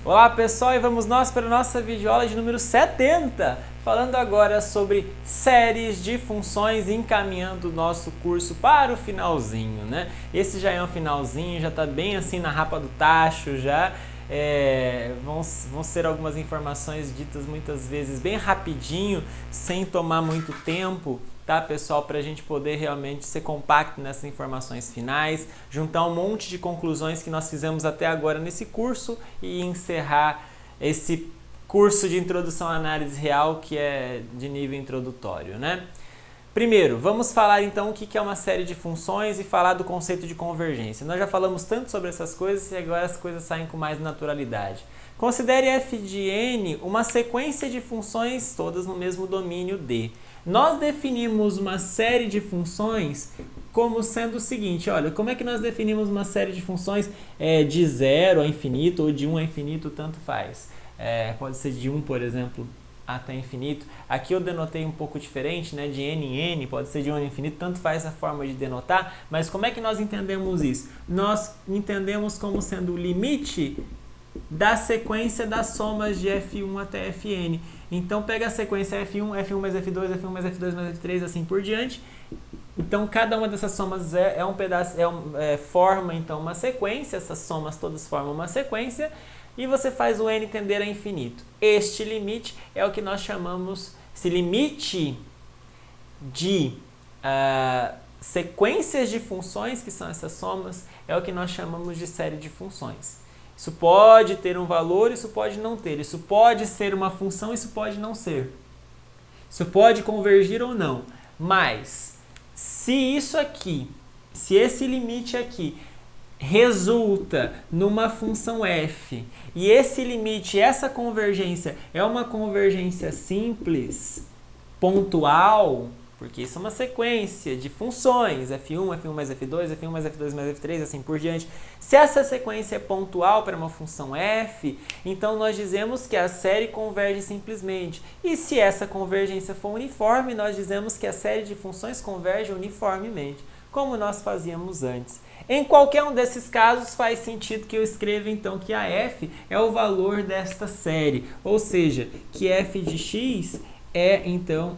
Olá pessoal, e vamos nós para a nossa videoaula de número 70, falando agora sobre séries de funções, encaminhando o nosso curso para o finalzinho, né? Esse já é um finalzinho, já está bem assim na rapa do tacho já. Vão ser algumas informações ditas muitas vezes bem rapidinho, sem tomar muito tempo, tá, pessoal? Para a gente poder realmente ser compacto nessas informações finais, juntar um monte de conclusões que nós fizemos até agora nesse curso e encerrar esse curso de introdução à análise real, que é de nível introdutório, né? Primeiro, vamos falar então o que é uma série de funções e falar do conceito de convergência. Nós já falamos tanto sobre essas coisas e agora as coisas saem com mais naturalidade. Considere f de n uma sequência de funções todas no mesmo domínio D. Nós definimos uma série de funções como sendo o seguinte, olha, como é que nós definimos uma série de funções de 0 a infinito ou de 1 a infinito, tanto faz. Pode ser de 1, por exemplo, até infinito. Aqui eu denotei um pouco diferente, né? De n em n, pode ser de 1 a infinito, tanto faz a forma de denotar, mas como é que nós entendemos isso? Nós entendemos como sendo o limite da sequência das somas de f1 até fn. Então pega a sequência f1, f1 mais f2, f1 mais f2 mais f3, assim por diante. Então cada uma dessas somas forma então uma sequência, essas somas todas formam uma sequência, e você faz o n tender a infinito. Este limite é o que nós chamamos, esse limite de sequências de funções, que são essas somas, é o que nós chamamos de série de funções. Isso pode ter um valor, isso pode não ter. Isso pode ser uma função, isso pode não ser. Isso pode convergir ou não. Mas, se isso aqui, se esse limite aqui resulta numa função f, e esse limite, essa convergência, é uma convergência simples, pontual, porque isso é uma sequência de funções, f1, f1 mais f2, f1 mais f2 mais f3, assim por diante. Se essa sequência é pontual para uma função f, então nós dizemos que a série converge simplesmente. E se essa convergência for uniforme, nós dizemos que a série de funções converge uniformemente, como nós fazíamos antes. Em qualquer um desses casos, faz sentido que eu escreva então que a f é o valor desta série, ou seja, que f de x é então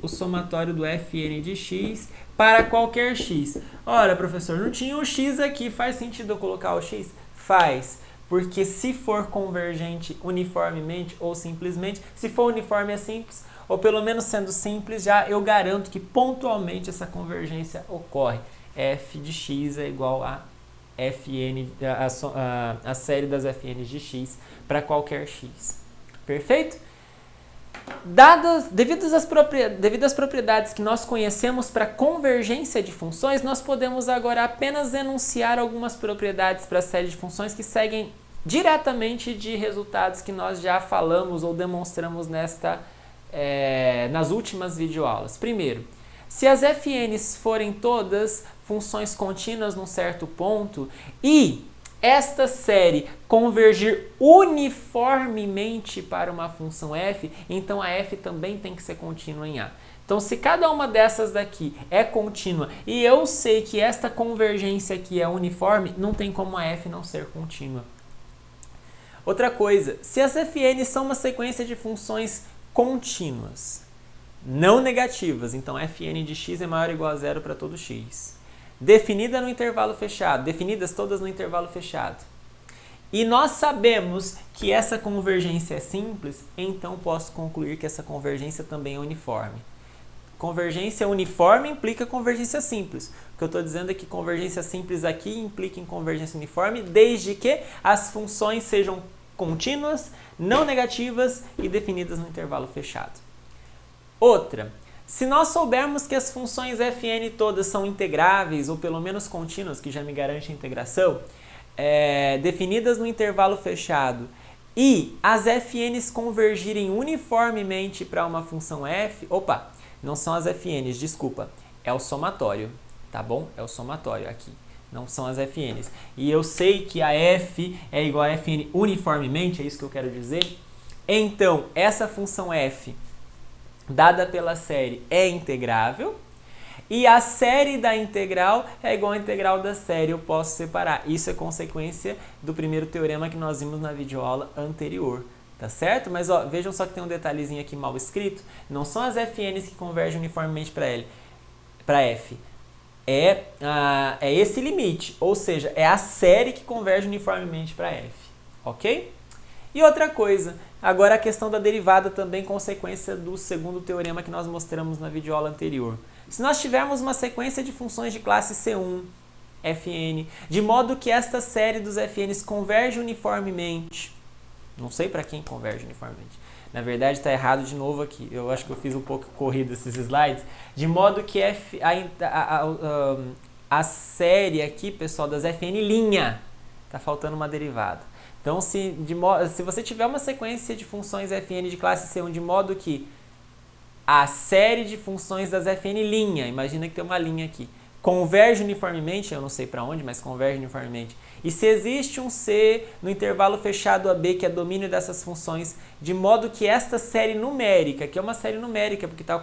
o somatório do fn de x para qualquer x. Ora, professor, não tinha o x aqui, faz sentido eu colocar o x? Faz, porque se for convergente uniformemente ou simplesmente, se for uniforme é simples, ou pelo menos sendo simples, já eu garanto que pontualmente essa convergência ocorre. F de x é igual a fn, a série das fn de x para qualquer x. Perfeito? Devido às propriedades que nós conhecemos para convergência de funções, nós podemos agora apenas enunciar algumas propriedades para a série de funções que seguem diretamente de resultados que nós já falamos ou demonstramos nas últimas videoaulas. Primeiro, se as fn's forem todas funções contínuas num certo ponto e esta série convergir uniformemente para uma função f, então a f também tem que ser contínua em A. Então, se cada uma dessas daqui é contínua e eu sei que esta convergência aqui é uniforme, não tem como a f não ser contínua. Outra coisa, se as fn's são uma sequência de funções contínuas, não negativas, então fn de x é maior ou igual a zero para todo x. Definida no intervalo fechado, definidas todas no intervalo fechado. E nós sabemos que essa convergência é simples, então posso concluir que essa convergência também é uniforme. Convergência uniforme implica convergência simples. O que eu estou dizendo é que convergência simples aqui implica em convergência uniforme, desde que as funções sejam contínuas, não negativas e definidas no intervalo fechado. Outra. Se nós soubermos que as funções fn todas são integráveis, ou pelo menos contínuas, que já me garante a integração, definidas no intervalo fechado, e as fn's convergirem uniformemente para uma função f, não são as fn's, desculpa, é o somatório, tá bom? É o somatório aqui, não são as fn's. E eu sei que a f é igual a fn uniformemente, é isso que eu quero dizer. Então, essa função f dada pela série é integrável, e a série da integral é igual à integral da série, eu posso separar. Isso é consequência do primeiro teorema que nós vimos na videoaula anterior, tá certo? Mas ó, vejam só que tem um detalhezinho aqui mal escrito, não são as FNs que convergem uniformemente para F, é esse limite, ou seja, é a série que converge uniformemente para F, ok? E outra coisa, agora a questão da derivada também consequência do segundo teorema que nós mostramos na videoaula anterior. Se nós tivermos uma sequência de funções de classe C1, Fn, de modo que esta série dos Fn's converge uniformemente, não sei para quem converge uniformemente, na verdade está errado de novo aqui, eu acho que eu fiz um pouco corrido esses slides, de modo que a série aqui, pessoal, das Fn', está faltando uma derivada. Então, se você tiver uma sequência de funções Fn de classe C1 de modo que a série de funções das Fn', imagina que tem uma linha aqui, converge uniformemente, eu não sei para onde, mas converge uniformemente. E se existe um C no intervalo fechado AB, que é domínio dessas funções, de modo que esta série numérica, que é uma série numérica porque está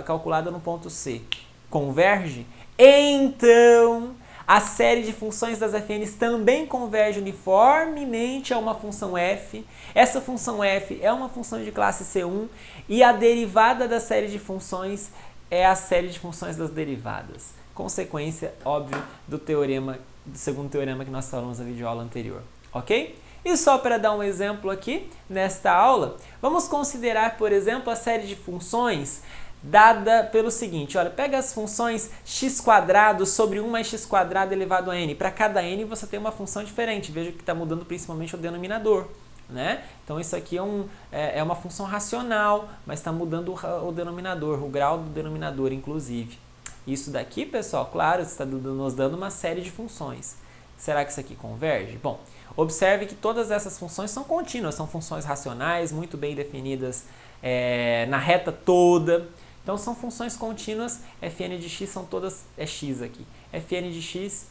calculada no ponto C, converge, então a série de funções das Fn's também converge uniformemente a uma função f. Essa função f é uma função de classe C1 e a derivada da série de funções é a série de funções das derivadas. Consequência, óbvio, do segundo teorema que nós falamos na videoaula anterior, ok? E só para dar um exemplo aqui, nesta aula, vamos considerar, por exemplo, a série de funções dada pelo seguinte, olha, pega as funções x² sobre 1 mais x² elevado a n. Para cada n você tem uma função diferente, veja que está mudando principalmente o denominador, né? Então isso aqui é uma função racional, mas está mudando o denominador, o grau do denominador, inclusive. Isso daqui, pessoal, claro, está nos dando uma série de funções. Será que isso aqui converge? Bom, observe que todas essas funções são contínuas, são funções racionais, muito bem definidas na reta toda. Então são funções contínuas, Fn de x são todas, é x aqui. Fn de x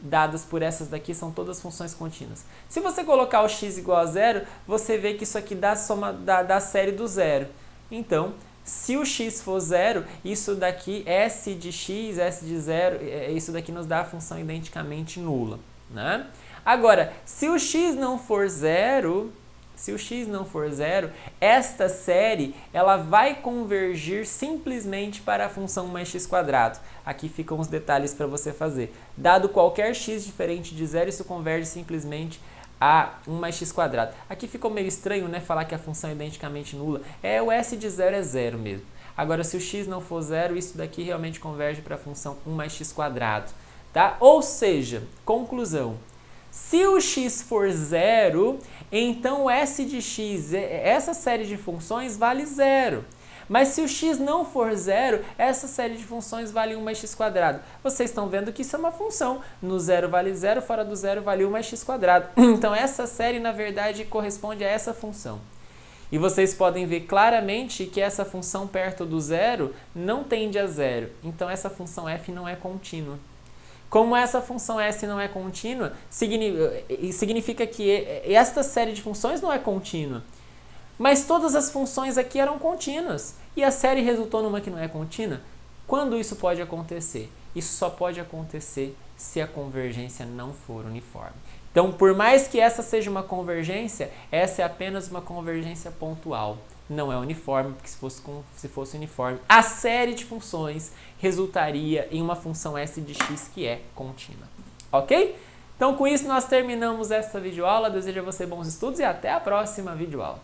dadas por essas daqui são todas funções contínuas. Se você colocar o x igual a zero, você vê que isso aqui dá a soma da série do zero. Então, se o x for zero, isso daqui, S de x, S de zero, isso daqui nos dá a função identicamente nula, né? Agora, se o x não for zero, esta série ela vai convergir simplesmente para a função 1 mais x². Aqui ficam os detalhes para você fazer. Dado qualquer x diferente de zero, isso converge simplesmente a 1 mais x². Aqui ficou meio estranho, né, falar que a função é identicamente nula. O S de zero é zero mesmo. Agora, se o x não for zero, isso daqui realmente converge para a função 1 mais x². Tá? Ou seja, conclusão. Se o x for zero, então o S de x, essa série de funções vale zero. Mas se o x não for zero, essa série de funções vale 1 mais x². Vocês estão vendo que isso é uma função. No zero vale zero, fora do zero vale 1 mais x². Então essa série, na verdade, corresponde a essa função. E vocês podem ver claramente que essa função perto do zero não tende a zero. Então essa função f não é contínua. Como essa função S não é contínua, significa que esta série de funções não é contínua. Mas todas as funções aqui eram contínuas. E a série resultou numa que não é contínua? Quando isso pode acontecer? Isso só pode acontecer se a convergência não for uniforme. Então, por mais que essa seja uma convergência, essa é apenas uma convergência pontual. Não é uniforme, porque se fosse uniforme, a série de funções resultaria em uma função S de x que é contínua. Ok? Então, com isso, nós terminamos esta videoaula. Desejo a você bons estudos e até a próxima videoaula.